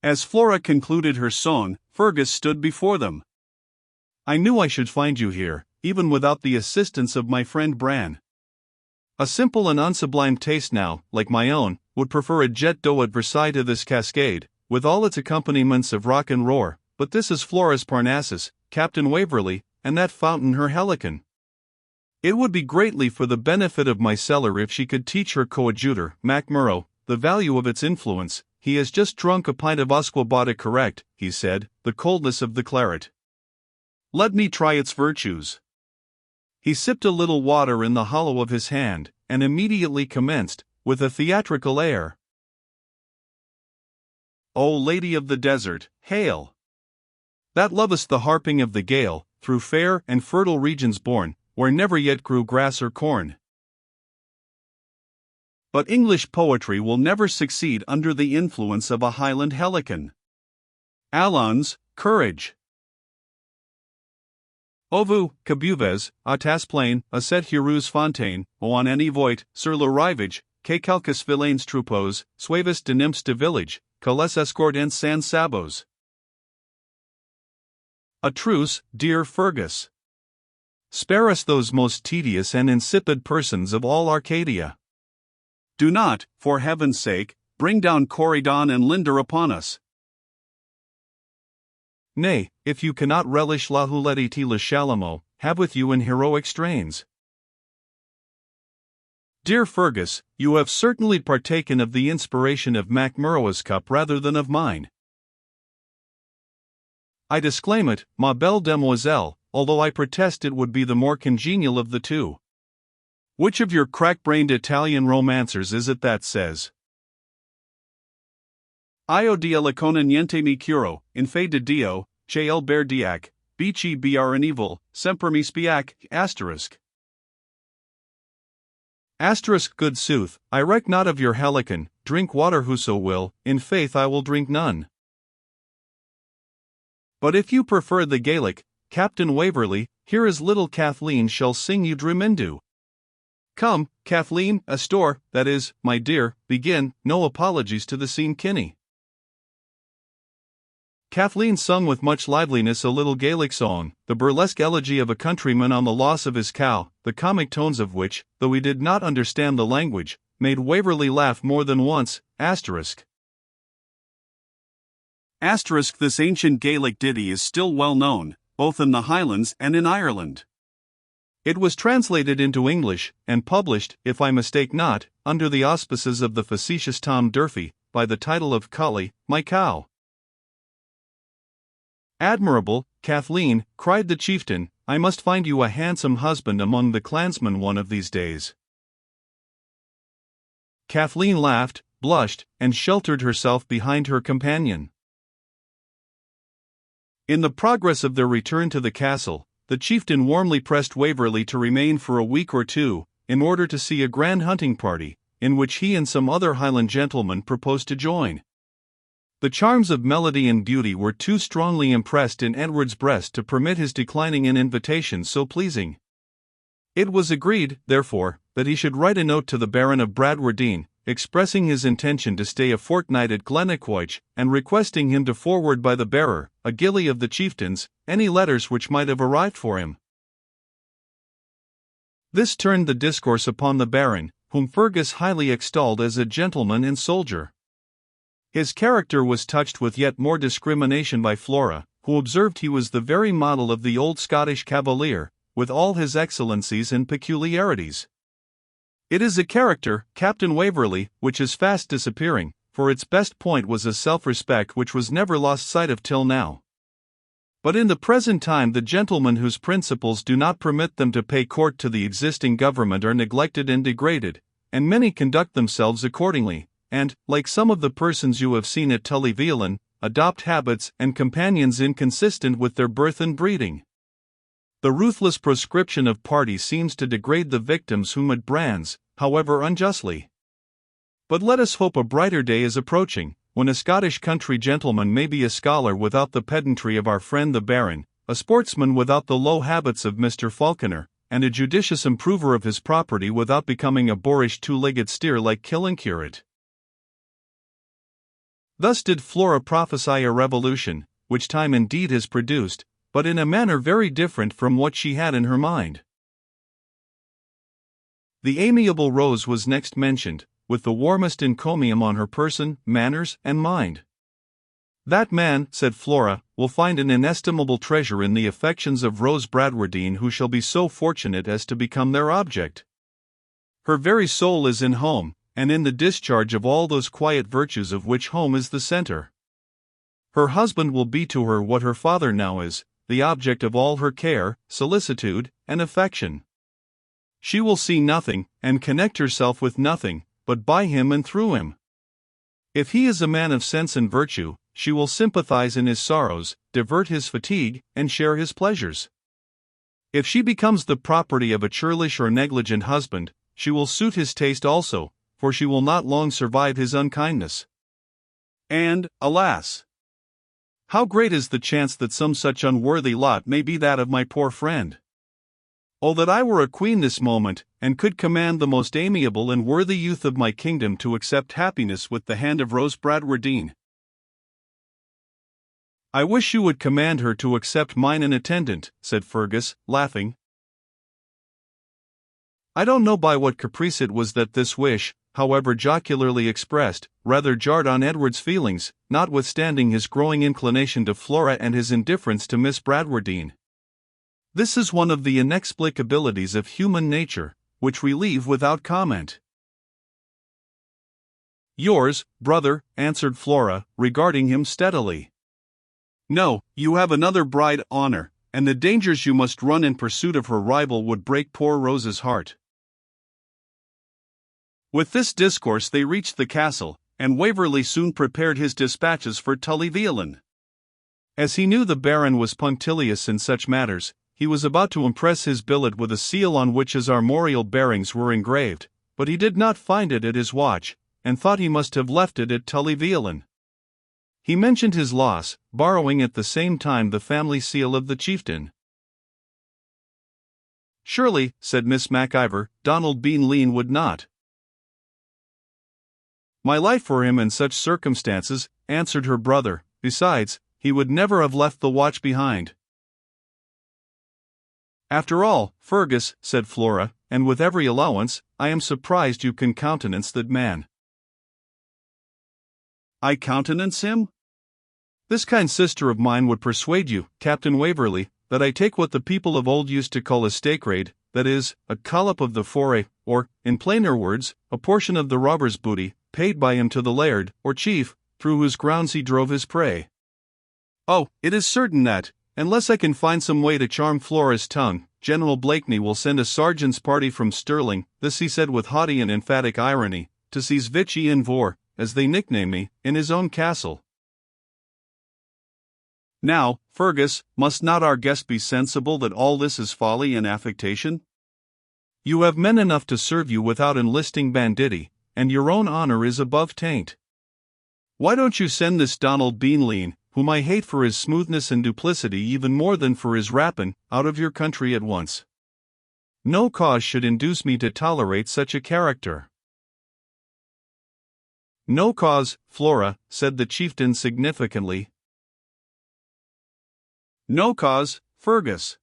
As Flora concluded her song, Fergus stood before them. "I knew I should find you here, even without the assistance of my friend Bran. A simple and unsublimed taste now, like my own, would prefer a jet d'eau at Versailles to this cascade, with all its accompaniments of rock and roar, but this is Flora's Parnassus, Captain Waverley, and that fountain her Helicon. It would be greatly for the benefit of my cellar if she could teach her coadjutor, Mac Murrough, the value of its influence. He has just drunk a pint of Usquebata correct," he said, "the coldness of the claret. Let me try its virtues." He sipped a little water in the hollow of his hand, and immediately commenced, with a theatrical air. "O Lady of the Desert, hail! That lovest the harping of the gale, through fair and fertile regions borne, where never yet grew grass or corn. But English poetry will never succeed under the influence of a Highland Helicon. Allons, courage! O vous, que buvez, à tas plein, à cette heureuse fontaine, ou en any voit, sur le rivage, que quelques vilains troupeaux, suaves de nymphs de village, que les escortent en sans sabots. A truce, dear Fergus. Spare us those most tedious and insipid persons of all Arcadia. Do not, for heaven's sake, bring down Corydon and Linder upon us. Nay, if you cannot relish la houlette le chalumeau, have with you in heroic strains. Dear Fergus, you have certainly partaken of the inspiration of Mac Murrough's cup rather than of mine. I disclaim it, ma belle demoiselle, although I protest it would be the more congenial of the two. Which of your crack-brained Italian romancers is it that says, Io di elicona niente mi curo, in fe de Dio, che el berdiac, bici br an evil, semper mi spiac, asterisk. Asterisk, good sooth, I reck not of your Helicon, drink water whoso will, in faith I will drink none. But if you prefer the Gaelic, Captain Waverley, here is little Kathleen shall sing you Drumindu. Come, Kathleen, Astor, that is, my dear, begin, no apologies to the scene Kinney. Kathleen sung with much liveliness a little Gaelic song, the burlesque elegy of a countryman on the loss of his cow, the comic tones of which, though he did not understand the language, made Waverley laugh more than once, asterisk. Asterisk, this ancient Gaelic ditty is still well known, both in the Highlands and in Ireland. It was translated into English, and published, if I mistake not, under the auspices of the facetious Tom Durfee, by the title of Cully, My Cow. Admirable, Kathleen, cried the chieftain, I must find you a handsome husband among the clansmen one of these days. Kathleen laughed, blushed, and sheltered herself behind her companion. In the progress of their return to the castle, the chieftain warmly pressed Waverley to remain for a week or two, in order to see a grand hunting party, in which he and some other Highland gentlemen proposed to join. The charms of melody and beauty were too strongly impressed in Edward's breast to permit his declining an invitation so pleasing. It was agreed, therefore, that he should write a note to the Baron of Bradwardine, expressing his intention to stay a fortnight at Glennaquoich, and requesting him to forward by the bearer, a gillie of the chieftain's, any letters which might have arrived for him. This turned the discourse upon the Baron, whom Fergus highly extolled as a gentleman and soldier. His character was touched with yet more discrimination by Flora, who observed he was the very model of the old Scottish cavalier, with all his excellencies and peculiarities. It is a character, Captain Waverley, which is fast disappearing, for its best point was a self-respect which was never lost sight of till now. But in the present time the gentlemen whose principles do not permit them to pay court to the existing government are neglected and degraded, and many conduct themselves accordingly, and, like some of the persons you have seen at Tully Veolan, adopt habits and companions inconsistent with their birth and breeding. The ruthless proscription of party seems to degrade the victims whom it brands, however unjustly. But let us hope a brighter day is approaching, when a Scottish country gentleman may be a scholar without the pedantry of our friend the Baron, a sportsman without the low habits of Mr. Falconer, and a judicious improver of his property without becoming a boorish two-legged steer like Killincurate. Thus did Flora prophesy a revolution, which time indeed has produced, but in a manner very different from what she had in her mind. The amiable Rose was next mentioned, with the warmest encomium on her person, manners, and mind. "That man," said Flora, "will find an inestimable treasure in the affections of Rose Bradwardine who shall be so fortunate as to become their object. Her very soul is in home, and in the discharge of all those quiet virtues of which home is the center. Her husband will be to her what her father now is, the object of all her care, solicitude, and affection. She will see nothing, and connect herself with nothing, but by him and through him. If he is a man of sense and virtue, she will sympathize in his sorrows, divert his fatigue, and share his pleasures. If she becomes the property of a churlish or negligent husband, she will suit his taste also, for she will not long survive his unkindness. And, alas! how great is the chance that some such unworthy lot may be that of my poor friend! Oh, that I were a queen this moment, and could command the most amiable and worthy youth of my kingdom to accept happiness with the hand of Rose Bradwardine! I wish you would command her to accept mine an attendant," said Fergus, laughing. I don't know by what caprice it was that this wish, however jocularly expressed, rather jarred on Edward's feelings, notwithstanding his growing inclination to Flora and his indifference to Miss Bradwardine. This is one of the inexplicabilities of human nature, which we leave without comment. "Yours, brother," answered Flora, regarding him steadily. "No, you have another bride, Honor, and the dangers you must run in pursuit of her rival would break poor Rose's heart." With this discourse they reached the castle, and Waverley soon prepared his dispatches for Tully Veolan. As he knew the Baron was punctilious in such matters, he was about to impress his billet with a seal on which his armorial bearings were engraved, but he did not find it at his watch, and thought he must have left it at Tully Veolan. He mentioned his loss, borrowing at the same time the family seal of the chieftain. "Surely," said Miss MacIver, "Donald Bean Lean would not." "My life for him in such circumstances," answered her brother. "Besides, he would never have left the watch behind." "After all, Fergus," said Flora, "and with every allowance, I am surprised you can countenance that man." "I countenance him? This kind sister of mine would persuade you, Captain Waverley, that I take what the people of old used to call a stake raid, that is, a collop of the foray, or, in plainer words, a portion of the robber's booty, paid by him to the laird, or chief, through whose grounds he drove his prey. Oh, it is certain that, unless I can find some way to charm Flora's tongue, General Blakeney will send a sergeant's party from Stirling," this he said with haughty and emphatic irony, "to seize Vichy and Vor, as they nickname me, in his own castle." Now, Fergus, must not our guest be sensible that all this is folly and affectation? You have men enough to serve you without enlisting banditti, and your own honor is above taint. Why don't you send this Donald Beanlean, whom I hate for his smoothness and duplicity even more than for his rapine, out of your country at once? No cause should induce me to tolerate such a character." "No cause, Flora," said the chieftain significantly. "No cause, Fergus.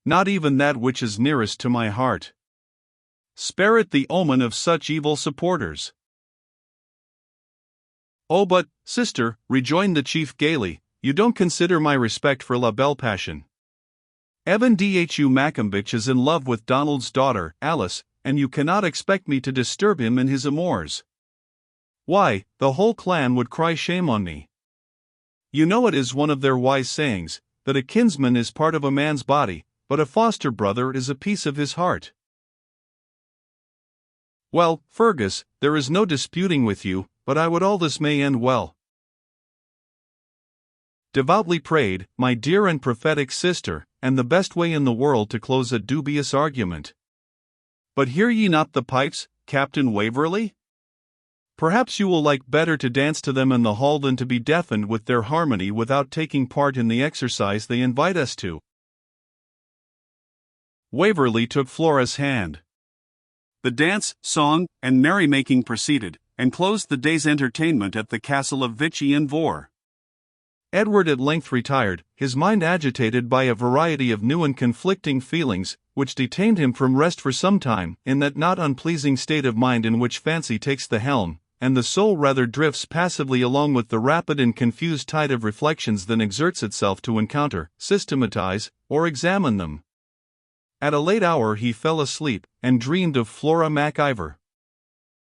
Not even that which is nearest to my heart. Spare it the omen of such evil supporters." "Oh but, sister," rejoined the chief gaily, "you don't consider my respect for La Belle Passion. Evan Dhu Maccombich is in love with Donald's daughter, Alice, and you cannot expect me to disturb him in his amours. Why, the whole clan would cry shame on me. You know it is one of their wise sayings, that a kinsman is part of a man's body, but a foster brother is a piece of his heart." "Well, Fergus, there is no disputing with you, but I would all this may end well." "Devoutly prayed, my dear and prophetic sister, and the best way in the world to close a dubious argument. But hear ye not the pipes, Captain Waverley? Perhaps you will like better to dance to them in the hall than to be deafened with their harmony without taking part in the exercise they invite us to." Waverley took Flora's hand. The dance, song, and merrymaking proceeded, and closed the day's entertainment at the castle of Vichy in Vore. Edward at length retired, his mind agitated by a variety of new and conflicting feelings, which detained him from rest for some time, in that not unpleasing state of mind in which fancy takes the helm, and the soul rather drifts passively along with the rapid and confused tide of reflections than exerts itself to encounter, systematize, or examine them. At a late hour he fell asleep, and dreamed of Flora Mac Ivor.